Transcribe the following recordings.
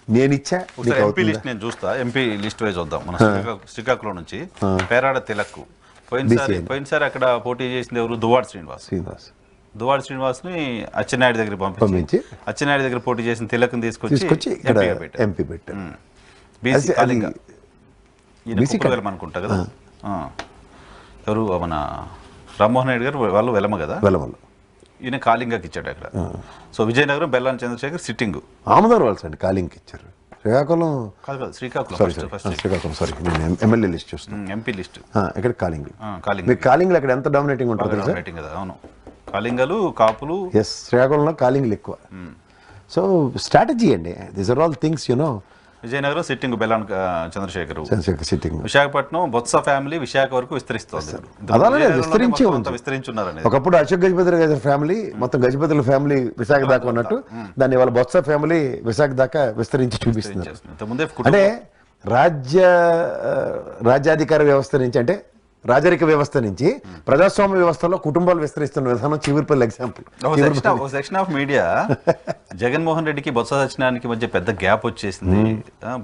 నేను ఇచ్చా MP list నేను చూస్తా. ఎంపీ లిస్ట్ వైజ్ వద్దాం. మన శ్రీకాకుళం నుంచి పేరాడ తిలక్ పోయినసారి అక్కడ పోటీ చేసింది ఎవరు? దువ్వాడ శ్రీనివాస్ ని అచ్చెన్నాయుడు దగ్గర పంపించి అచ్చెన్నాయుడు దగ్గర పోటీ చేసిన తిలక్ని తీసుకొచ్చి ఎంపీ పెట్టారు. బీసీ కాలింగ అనుకుంటా కదా. ఎవరు మన రామ్మోహన్ రెడ్డి గారు వాళ్ళు వెలమ కదా, ఈయన కాలింగకి ఇచ్చాడు అక్కడ. సో విజయనగరం బెల్లాన్ చంద్రశేఖర్ సిట్టింగ్ ఆమదార్ వాళ్ళు అండి కాలింగ్కి ఇచ్చారు. శ్రీకాకుళం సారీ నేను ఎమ్మెల్యే లిస్ట్ చూస్తాను. ఎంపీ లిస్ట్ ఇక్కడ కాలింగ్ కాలింగ్లో అక్కడ ఎంత డామినేటింగ్ ఉంటుంది కదా. అవును, కాలింగలు కాపులు. ఎస్, శ్రీకాకుళంలో కాలింగ్లు ఎక్కువ. సో స్ట్రాటజీ అండి, these are all things you know. Vizianagaram sitting Bellana Chandrasekhar sitting. Visakhapatnam Botsa family Visakha వరకు విస్తరిస్తుంది. విస్తరించున్నారని ఒకప్పుడు అశోక్ గజపతి గారి ఫ్యామిలీ మొత్తం గజపతుల ఫ్యామిలీ విశాఖ దాకా ఉన్నట్టు దాన్ని వాళ్ళ బొత్స ఫ్యామిలీ విశాఖ దాకా విస్తరించి చూపిస్తున్నారు. అంటే రాజ్యాధికార వ్యవస్థ నుంచి, అంటే రాజరిక వ్యవస్థ నుంచి ప్రజాస్వామ్య వ్యవస్థలో కుటుంబాలు విస్తరిస్తున్న విధానం చివరిపల్లి example. Section of media Jaganmohan రెడ్డికి బొత్స సత్యనారాయణకి మధ్య పెద్ద గ్యాప్ వచ్చేసింది.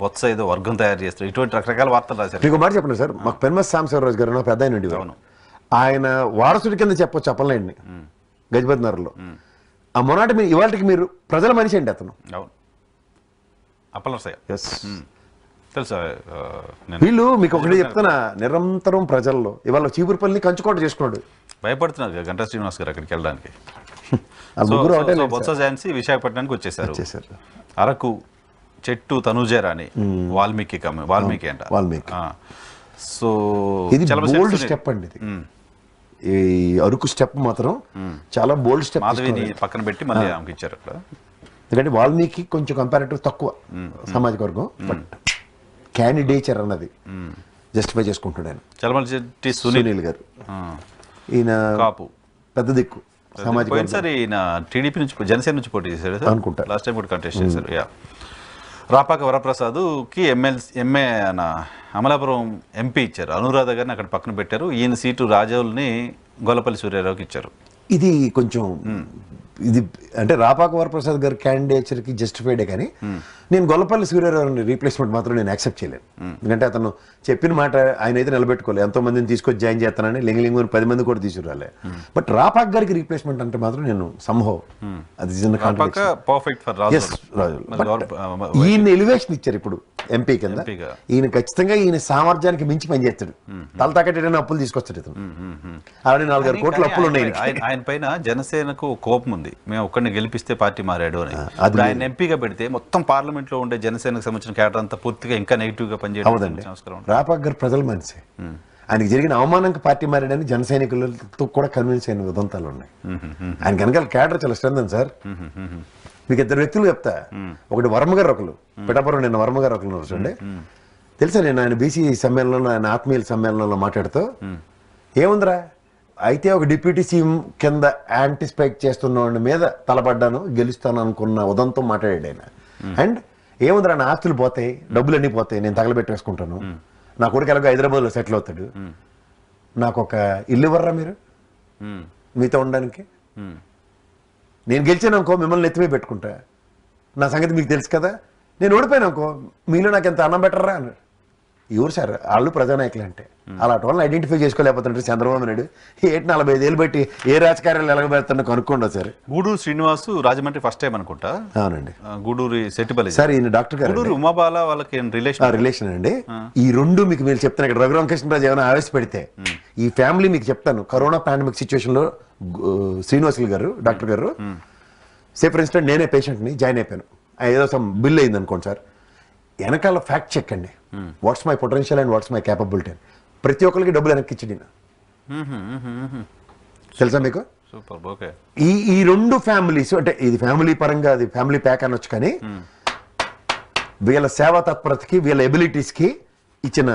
బొత్స ఏదో వర్గం తయారు చేస్తారు, ఇటువంటి రకరకాల వార్తలు రాశారు. మీకు మాట చెప్పండి సార్, మాకు పెన్మస్ సాంబశివరాజు గారు పెద్ద ఆయన ఉండేవారు. ఆయన వారసుడి కింద చెప్పొచ్చు చెప్పలేండి గజపతి నగర్లో. ఆ మొనాటి ఇవాళకి మీరు ప్రజల మనిషి అండి అతను. అప్పలసయ్య తెలుసా? వీళ్ళు మీకు ఒకటి చెప్తున్నా, నిరంతరం ప్రజల్లో ఇవాళ చీపురుపల్లిని కంచుకోట చేసుకున్నాడు. భయపడుతున్నారు గంటా శ్రీనివాస్ గారు అక్కడికి వెళ్ళడానికి. బొత్స ఝాన్సీ విశాఖపట్నానికి వచ్చేసారు. అరకు చెట్టు తనూజేరాని వాల్మీకి అంట. సో ఇది బోల్డ్ స్టెప్ అండి. ఈ అరకు స్టెప్ మాత్రం చాలా బోల్డ్ స్టెప్. మాధవిని పక్కన పెట్టి మళ్ళీ ఆమెకి ఇచ్చారు అక్కడ. ఎందుకంటే వాల్మీకి కొంచెం కంపారిటివ్ తక్కువ సామాజిక వర్గం, బట్ క్యాండిడేచర్ అన్నది జస్టిఫై చేసుకుంటాడు ఆయన. చలమలశెట్టి సునీల్ గారు, ఈయన కాపు పెద్ద దిక్కు సామాజిక. పోయినసారి ఈయన టీడీపీ నుంచి జనసేన నుంచి పోటీ చేశాడు అనుకుంటా, లాస్ట్ టైం కూడా కంటెస్ట్ చేశారు. రాపాక వరప్రసాద్కి ఎంఏ అమలాపురం ఎంపీ ఇచ్చారు. అనురాధ గారిని అక్కడ పక్కన పెట్టారు. ఈయన సీటు రాజౌల్ని గొల్లపల్లి సూర్యారావుకి ఇచ్చారు. ఇది కొంచెం ఇది అంటే రాపాక వరప్రసాద్ గారి క్యాండిడేచర్కి జస్టిఫైడే, కానీ నేను గొల్లపల్లి సూర్యారావుని రీప్లేస్మెంట్ మాత్రం నేను యాక్సెప్ట్ చేయలేను. ఎందుకంటే అతను చెప్పిన మాట ఆయన అయితే నిలబెట్టుకోలేదు. ఎంతో మందిని తీసుకొచ్చి జాయిన్ చేస్తానని లింగలింగు 10 మంది కూడా తీసుకురాలే. బట్ రాపాక గారికి రీప్లేస్మెంట్ అంటే మాత్రం నేను సంభవ్ అది ఈయన ఎలివేషన్ ఇచ్చారు ఇప్పుడు ఎంపీ కింద. ఈయన ఖచ్చితంగా ఈయన సామర్థ్యానికి మించి పనిచేస్తాడు. తలతాకట్టేటైనా అప్పులు తీసుకొస్తాడు ఇతను. 64 కోట్ల అప్పులు ఉన్నాయి ఆయన పైన. జనసేనకు కోపం ఉంది, మేము ఒక్కడిని గెలిపిస్తే పార్టీ మారాడు అని. ఆయన ఎంపీగా పెడితే మొత్తం పార్లమెంట్ లో ఉండే జనసేనకు సంబంధించిన క్యాడర్ అంతా పూర్తిగా ఇంకా నెగిటివ్ గా పనిచేయడం. రాపాక గారు ప్రజల మనిషి. ఆయనకి జరిగిన అవమానంకి పార్టీ మారాడని జన సైనికులతో కూడా కన్విన్స్ అయిన ఉదంతాలు ఉన్నాయి. ఆయన కనుక క్యాడర్ చాలా స్ట్రెంత్ సార్. మీకు 2 వ్యక్తులు చెప్తా. ఒకటి వర్మ గారు, ఒకరు పిఠాపురం నిన్న వర్మ గారు ఒకరు చూడండి. తెలుసా, నేను ఆయన బీసీ సమ్మేళనంలో, ఆయన ఆత్మీయుల సమ్మేళనంలో మాట్లాడుతూ ఏముందిరా అయితే ఒక డిప్యూటీ సీఎం కింద యాంటిసిపేట్ చేస్తున్న వాడి మీద తలపడ్డాను, గెలుస్తాను అనుకున్న ఉదంతం మాట్లాడాడు ఆయన. అండ్ ఏముందిరా, నా ఆస్తులు పోతాయి, డబ్బులు అన్నీ పోతాయి, నేను తగలబెట్టేసుకుంటాను, నా కొడుకు ఎలాగో హైదరాబాద్లో సెటిల్ అవుతాడు, నాకు ఒక ఇల్లు ఇవ్వర్రా మీరు మీతో ఉండడానికి, నేను గెలిచాననుకో మిమ్మల్ని ఎత్తిమే పెట్టుకుంటా, నా సంగతి మీకు తెలుసు కదా, నేను ఓడిపోయానుకో మీలో నాకు ఎంత అన్నం పెట్టరా అన్నాడు. ఎవరు సార్ వాళ్ళు ప్రజానాయకులు అంటే? అలాంటి వాళ్ళని ఐడెంటిఫై చేసుకోలేకపోతుంటే చంద్రబాబు నాయుడు 45 ఏళ్ళు బట్టి ఏ రాజకార్యాలు ఎలాగబెడతాడో కనుక్కోండి sir. Guduru Srinivas Rajahmundry first time అనుకుంటా. అవునండి. గూడూరు సెట్టిపల్లి సార్, ఈయన డాక్టర్ గారు. గూడూరు ఉమాబాల వాళ్ళకి రిలేషన్ అండి. ఈ రెండు మీకు మీరు చెప్తాను. ఇక్కడ రఘురామకృష్ణరాజు ఏమైనా ఆవేశపెడితే ఈ ఫ్యామిలీ మీకు చెప్తాను. కరోనా పాండమిక్ సిచ్యువేషన్ లో శ్రీనివాసులు గారు డాక్టర్ గారు, సే ఫర్ ఇన్స్టెంట్ నేనే పేషెంట్ని జాయిన్ అయిపోయాను, ఏదో సమ్ బిల్ అయింది అనుకోండి సార్, వెనకాల ఫ్యాక్ట్ చెక్ అండి. What's my potential and what's my capability. ప్రతి ఒక్కరికి డబ్బులు వెనక్కి ఇచ్చి తెలుసా మీకు? ఈ 2 ఫ్యామిలీస్ అంటే ఇది ఫ్యామిలీ పరంగా అది ఫ్యామిలీ ప్యాక్ అనొచ్చు, కానీ వీళ్ళ సేవా తత్పరతకి వీళ్ళ ఎబిలిటీస్ కి ఇచ్చిన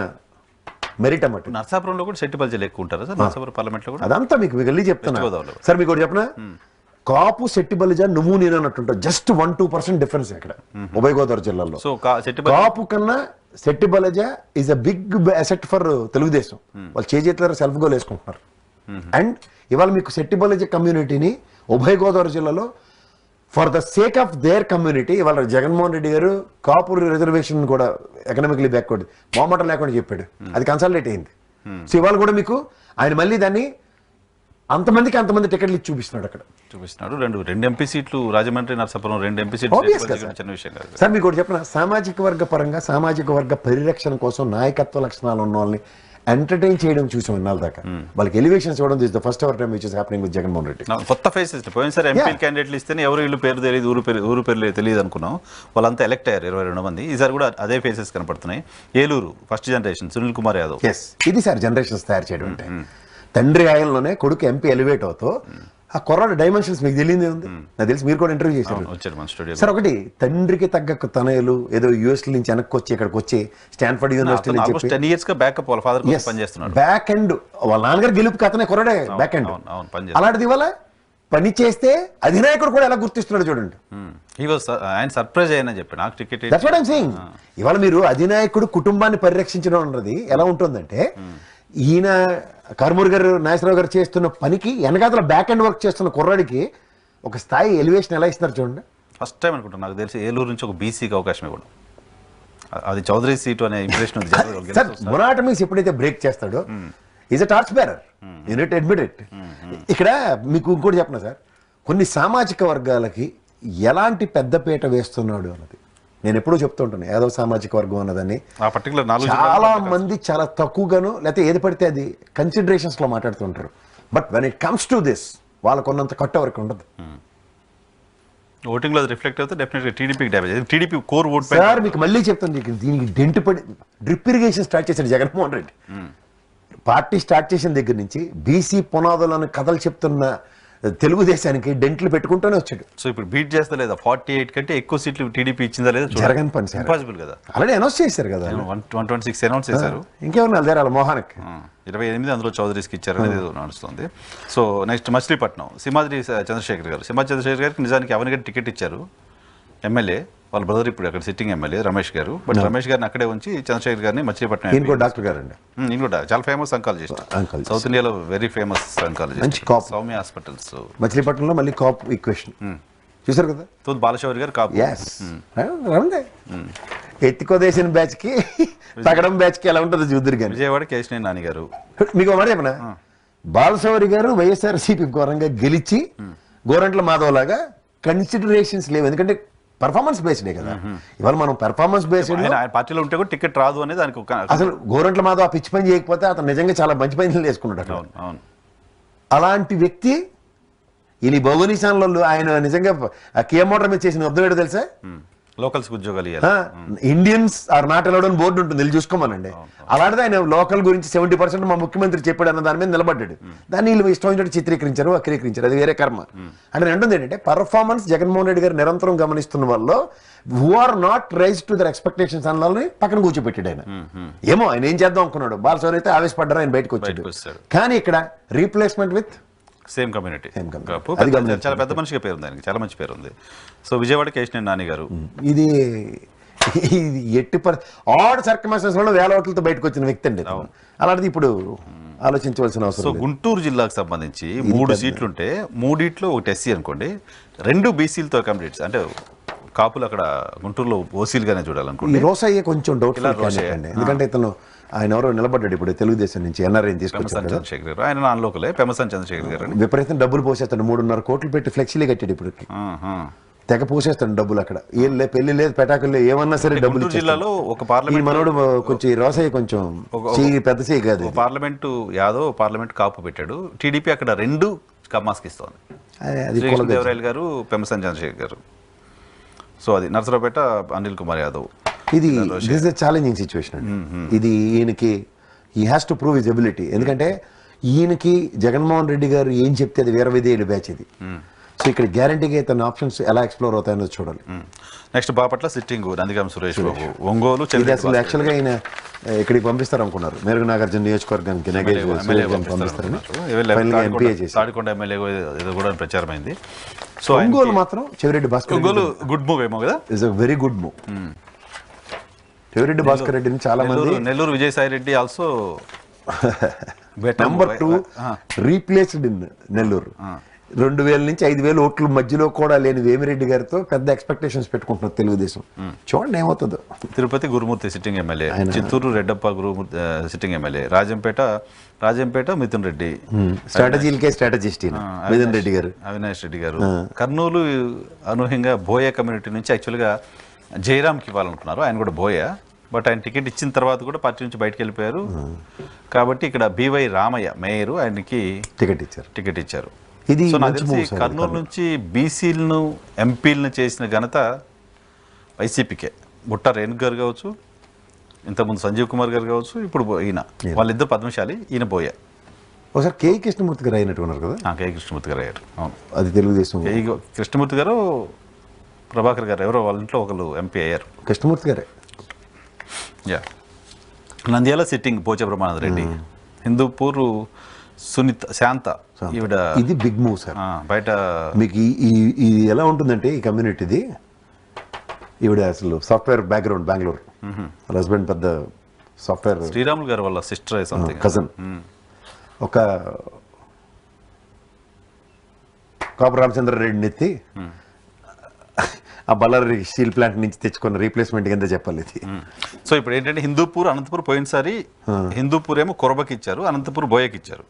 మెరిట్ అన్నమాట. నర్సాపురంలో కూడా సెట్టిపల్లి ఎక్కువ ఉంటారు సార్. నర్సాపురం పార్లమెంట్ లో కూడా అదంతా మీకు వెళ్ళి చెప్తున్నా సార్. మీకు ఒకటి చెప్పనా, కాపు సెట్టిబలిజ నువ్వు నేను అన్నట్టుంటావు. జస్ట్ 1-2% డిఫరెన్స్ ఇక్కడ ఉభయ గోదావరి జిల్లాలో. కాపు కన్నా Settibalija is a big asset for Telugu Desam. వాళ్ళు చేతుల సెల్ఫ్ గోల్ వేసుకుంటున్నారు. అండ్ ఇవాళ మీకు సెట్టిబలిజ కమ్యూనిటీని ఉభయ గోదావరి జిల్లాలో for the sake of their community ఇవాళ జగన్మోహన్ రెడ్డి గారు కాపు రిజర్వేషన్ కూడా ఎకనామికలీ బ్యాక్వర్డ్ మొహమాట లేకుండా చెప్పాడు, అది కన్సల్టేట్ అయింది. సో ఇవాళ కూడా మీకు ఆయన మళ్ళీ దాన్ని అంతమంది టికెట్లు ఇచ్చి చూపిస్తున్నాడు అక్కడ. రెండు ఎంపీ సీట్లు రాజమండ్రి నరసాపురం, 2 ఎంపీ సీట్లు చిన్న విషయం కాదు సార్. మీకు ఒకటి చెప్పిన సామాజిక వర్గ పరంగా సామాజిక వర్గ పరిరక్షణ కోసం నాయకత్వ లక్షణాలు ఉన్న వాళ్ళని ఎంటర్టైన్ చేయడం చూసాం ఇన్నాళ్ళ దాకా. వాళ్ళకి ఎలివేషన్స్ ఇవ్వడం this the first ever time which is happening with Jaganmohan Reddy. కొత్త ఫేసెస్ పోయినసారి ఎంపీ క్యాండిడేట్లు ఇస్తేనే ఎవరు వీళ్ళు పేరు తెలియదు, ఊరు పేరు తెలియదు అనుకున్నాం. వాళ్ళంతా ఎలక్ట్ అయ్యారు 22 మంది. ఈసారి కూడా అదే ఫేసెస్ కనపడుతున్నాయి. Eluru first generation Sunil Kumar Yadav. ఇది సార్ జనరేషన్స్ తయారు చేయడం అంటే తండ్రి ఆయనలోనే కొడుకు ఎంపీ ఎలివేట్ అవుతూ ఆ కుర్రాడు డైమెన్షన్స్ మీకు తెలియదే ఉంది. నాకు తెలిసి మీరు కూడా ఇంటర్వ్యూ చేశారు సార్. ఒకటి తండ్రికి తగ్గ తనయులు ఏదో యుఎస్ నుంచి వెనక్కి వచ్చి ఇక్కడికి వచ్చి స్టాన్ఫర్డ్ యూనివర్సిటీ బ్యాక్ ఎండ్ వాళ్ళ నాన్నగారు గెలుపు కథనే కుర్రాడే బ్యాక్ ఎండ్. అలాంటిది ఇవాళ పని చేస్తే అధినాయకుడు కూడా ఎలా గుర్తిస్తున్నాడు చూడండి. ఆయన సర్ప్రైజ్ అయినా చెప్పి నాకు ticket. That's what I'm saying. ఇవాళ మీరు అధినాయకుడు కుటుంబాన్ని పరిరక్షించడం అన్నది ఎలా ఉంటుందంటే ఈయన కర్మూర్ గారు నాగేశ్వరరావు గారు చేస్తున్న పనికి వెనకాతల బ్యాక్ అండ్ వర్క్ చేస్తున్న కుర్రాడికి ఒక స్థాయి ఎలివేషన్ ఎలా ఇస్తున్నారు చూడండి. ఫస్ట్ టైం అనుకుంటా నాకు తెలిసి ఏలూరు నుంచి ఒక బీసీకి అవకాశం ఇవ్వడం, అది చౌదరి సీటు అనే ఇంప్రెషన్ ఉంది. సార్ మొనాటమీస్ ఎప్పుడైతే బ్రేక్ చేస్తాడో is a torch bearer, unit admit it. ఇక్కడ మీకు ఇంకోటి చెప్పనా సార్, కొన్ని సామాజిక వర్గాలకి ఎలాంటి పెద్దపీట వేస్తున్నాడు అన్నది నేను ఎప్పుడూ చెప్తూ ఉంటాను. యాదవ్ సామాజిక వర్గం అన్నదని చాలా మంది చాలా తక్కువగాను లేకపోతే ఏది పడితే అది కన్సిడరేషన్స్ లో మాట్లాడుతుంటారు. But when it comes to this వాళ్ళకు ఉన్నంత కట్ట వరకు ఉండదు. ఓటింగ్ లో రిఫ్లెక్ట్ అవుతే డెఫినెట్గా టీడీపీకి damage. TDP core vote sir మీకు మళ్ళీ చెప్తాను, దీనికి డెంట్ పడి డ్రిప్ ఇరిగేషన్ స్టార్ట్ చేశాడు జగన్మోహన్ రెడ్డి. పార్టీ స్టార్ట్ చేసిన దగ్గర నుంచి బీసీ పునాదులను కథలు చెప్తున్న తెలుగుదేశానికి డెంట్లు పెట్టుకుంటూనే వచ్చాడు. సో ఇప్పుడు బీట్ చేస్తా లేదా 48 కంటే ఎక్కువ సీట్లు టీడీపీ ఇచ్చిందా లేదా జరగని పని సార్. ఇంపాసిబుల్ కదా, ఆల్రెడీ అనౌన్స్ చేశారు కదా, 126 అనౌన్స్ చేశారు. ఇంకేమన్నా అదే వాళ్ళ మోహన్కి 28 అందులో చౌదరీస్కి ఇచ్చారు అనేది నడుస్తుంది. సో నెక్స్ట్ మచిలీపట్నం సింహాద్రి చంద్రశేఖర్ గారు. సింహాద్రి చంద్రశేఖర్ గారికి నిజానికి అవన్నీ టికెట్ ఇచ్చారు ఎమ్మెల్యే, వాళ్ళ బ్రదర్ ఇప్పుడు అక్కడ సిట్టింగ్ ఎమ్మెల్యే రమేష్ గారు. బట్ రమేష్ గారిని అక్కడే ఉంచి చంద్రశేఖర్ గారిని మచిలీపట్నం డాక్టర్ గారు అండి, నేను కూడా చాలా ఫేమస్ అంకాలజిస్ట్, సౌత్ ఇండియాలో very famous oncologist, Soumya hospitals మచిలీపట్నంలో. మళ్ళీ కాప్ ఈక్వేషన్ చూసారు కదా, తూత్ బాలశౌరి గారు కాపు. ఎత్తికోదేసిన బ్యాచ్ కి తగడం బ్యాచ్ కి ఎలా ఉంటుందో చూద్దరు. కానీ విజయవాడ కేశినేని నాని గారు. మీకు మాట చెప్పనా, బాలశౌరి గారు వైఎస్ఆర్సీపీ ఘోరంగా గెలిచి గోరంట్ల మాధవ్ లాగా కన్సిడరేషన్స్ లేవు, ఎందుకంటే పర్ఫార్మెన్స్ బేస్డే కదా. ఇవాళ మనం పర్ఫార్మెన్స్ బేస్డ్ పార్టీలో ఉంటే కూడా టికెట్ రాదు అనేది దానికి అసలు గోరంట్ల మాధవ్ ఆ పిచ్చి పని చేయకపోతే అతను నిజంగా చాలా మంచి పనులు చేసుకున్నాడు. అలాంటి వ్యక్తి ఈ భౌగోళిశాలలో ఆయన నిజంగా కియా మోటార్ మీద చేసిన అబ్జర్వేట్ తెలుసా, లోకల్స్ ఉద్యోగాలు ఇండియన్స్ ఆర్ నాట్ అలౌడ్ అని బోర్డు ఉంటుంది, వెళ్ళి చూసుకోమనండి. అలాంటిది ఆయన లోకల్ గురించి 70% మా ముఖ్యమంత్రి చెప్పాడు అన్న దాని మీద నిలబడ్డాడు. దాన్ని వీళ్ళు ఇష్టం వచ్చినట్టు చిత్రీకరించారు, వక్రీకరించారు, అది వేరే కర్మ. అంటే రెండోది ఏంటంటే పర్ఫార్మెన్స్ జగన్మోహన్ రెడ్డి గారు నిరంతరం గమనిస్తున్న వాళ్ళు who are not rise to their expectations అన్నని పక్కన కూర్చోపెట్టాడు ఆయన. ఏమో ఆయన ఏం చేద్దాం అనుకున్నాడు, బాలశౌరి అయితే ఆవేశపడ్డారు, ఆయన బయటకు వచ్చాడు. కానీ ఇక్కడ రీప్లేస్మెంట్ విత్ సేమ్ కమ్యూనిటీ, చాలా పెద్ద మనిషిగా పేరు ఉంది ఆయనకి, చాలా మంచి పేరు ఉంది. సో విజయవాడ కేశినేని నాని గారు. ఇది ఎట్టి ఆడ్ సర్కమ్స్టెన్సెస్ వల్ల 1000 ఓట్లతో బయటకు వచ్చిన వ్యక్తి అండి. అలాంటిది ఇప్పుడు ఆలోచించవలసిన అవసరం. సో గుంటూరు జిల్లాకు సంబంధించి 3 సీట్లుంటే 3 ఒకటి ఎస్సీ అనుకోండి, 2 బీసీలతో కంప్లీట్స్. అంటే కాపులు అక్కడ గుంటూరులో ఓసీలుగానే చూడాలనుకోండి. రోసయ్య కొంచెం డౌట్ అండి, ఎందుకంటే ఇతను ఆయన ఎవరో నిలబడ్డాడు ఇప్పుడు తెలుగుదేశం నుంచి ఎన్ఆర్ఐ తీసుకొచ్చారు చంద్రశేఖర్ గారు. ఆయన నాన్ లోకలే పెమసాని చంద్రశేఖర్ గారు. విపరీతం డబ్బులు పోసేస్తాడు, 3.5 కోట్లు పెట్టి ఫ్లెక్సీలే కట్టాడు ఇప్పుడు. తెగ పోసేస్తాడు డబ్బులు అక్కడ, ఏం లేదు పెళ్లి లేదు పెటాకులు లేదు, ఏమన్నా సరే డబ్బులు. జిల్లాలో ఒక పార్లమెంట్ మనోడు కొంచెం రోసయ్య కొంచెం పెద్ద చేయి కాదు, పార్లమెంటు యాదవ్ పార్లమెంట్ కాపు పెట్టాడు. టీడీపీ అక్కడ 2 కమ్మాస్కి ఇస్తోంది, దేవరాయలు గారు పెమసాని చంద్రశేఖర్ గారు. సో అది నరసరావుపేట అనిల్ కుమార్ యాదవ్. ఇది దిస్ ఇస్ ఛాలెంజింగ్ సిచ్యువేషన్ అండి. ఇది ఈయనకి he has to prove his ability, ఎందుకంటే ఈయనకి జగన్మోహన్ రెడ్డి గారు ఏం చెప్తే అది వేరే విధేయుడు బ్యాచ్ ఇది. సో ఇక్కడ గ్యారంటీగా తన ఆప్షన్స్ ఎలా ఎక్స్ప్లోర్ అవుతాయో చూడాలి. Next Bapatla sitting Nandigama Suresh Babu. ఒంగోలు అసలు యాక్చువల్గా ఆయన ఇక్కడికి పంపిస్తారు అనుకున్నారు, మేరకు నాగార్జున నియోజకవర్గానికి తాడికొండ ఎమ్మెల్యే ఏదో కూడా ప్రచారమైంది. సో ఒంగోలు మాత్రం చెవిరెడ్డి భాస్కర్ గుడ్ మూవ్ ఏమో కదా, is a very good move. Chevireddy Bhaskar రెడ్డిని చాలా మంది, Nellore Vijayasai Reddy also number 2 replaced in Nellore. 2000 నుంచి 5000 ఓట్ల మధ్యలో కూడా లేని వేమిరెడ్డి గారితో పెద్ద ఎక్స్పెక్టేషన్స్ పెట్టుకుంటున్నారు తెలుగుదేశం. చూడండి ఏమవుతుందో. Tirupati Gurumurthy sitting MLA, Chittoor Reddappa sitting MLA, Rajampet Mithun Reddy, స్ట్రాటజీలకే స్ట్రాటజిస్ట్ మిథున్ రెడ్డి గారు, అవినాష్ రెడ్డి గారు. కర్నూలు అనూహ్యంగా బోయ కమ్యూనిటీ నుంచి యాక్చువల్గా జయరామ్కి ఇవ్వాలనుకున్నారు, ఆయన కూడా బోయ, బట్ ఆయన టికెట్ ఇచ్చిన తర్వాత కూడా పార్టీ నుంచి బయటకు వెళ్ళిపోయారు. కాబట్టి ఇక్కడ బివై రామయ్య మేయర్ ఆయనకి టికెట్ ఇచ్చారు. ఇది సో నాకు తెలిసి కర్నూలు నుంచి బీసీలను ఎంపీలను చేసిన ఘనత వైసీపీకే. బుట్ట రేణు గారు కావచ్చు, ఇంతకుముందు సంజీవ్ కుమార్ గారు కావచ్చు, ఇప్పుడు ఈయన, వాళ్ళిద్దరు పద్మశాలి, ఈయన బోయ. ఒకసారి కే కృష్ణమూర్తి గారు అయినట్టున్నారు కదా. కే కృష్ణమూర్తి గారు అయ్యారు, అవును. అది తెలుగుదేశం. కే కృష్ణమూర్తి గారు, ప్రభాకర్ గారు ఎవరో వాళ్ళ ఇంట్లో ఒకరు ఎంపీ అయ్యారు. కృష్ణమూర్తి గారే. యా. నంద్యాల సిట్టింగ్ పోచ బ్రహ్మానంద రెడ్డి, హిందూపూర్ సునీత శాంత, ఈవిడ. ఇది బిగ్ మూవ్ సార్. బయట మీకు ఈ ఎలా ఉంటుందంటే ఈ కమ్యూనిటీది, ఈవిడ అసలు సాఫ్ట్వేర్ బ్యాక్గ్రౌండ్, బెంగళూరు. హస్బెండ్ పెద్ద సాఫ్ట్వేర్. శ్రీరాములు గారు వాళ్ళ సిస్టర్ సంథింగ్, కజన్. ఒక కాపు రామచంద్ర రెడ్డిని ఎత్తి ఆ బళ్ళారి స్టీల్ ప్లాంట్ నుంచి తెచ్చుకున్న రీప్లేస్మెంట్ కింద చెప్పాలి ఇది. సో ఇప్పుడు ఏంటంటే హిందూపూర్, అనంతపూర్ పోయినసారి హిందూపూర్ ఏమో కొరబకి ఇచ్చారు, అనంతపూర్ బోయకి ఇచ్చారు.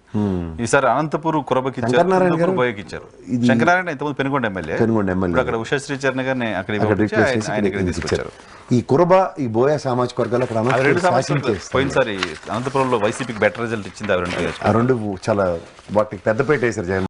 ఈసారి అనంతపూర్ కొరబకి ఇచ్చారు, హిందూపూర్ బోయకి ఇచ్చారు. శంకరనారాయణ ఇంతకుముందు పెనుగొండ ఎమ్మెల్యే, అక్కడ ఉషశ్రీ చరణ్ గారిని అక్కడ తీసుకొచ్చారు. ఈ కురబ, ఈ బోయ సామాజిక వర్గాలు అక్కడ పోయినసారి అనంతపురంలో వైసీపీకి బెటర్ రిజల్ట్ ఇచ్చింది. ఆ రెండు చాలా వాటికి పెద్దపేట వేశారు జగన్.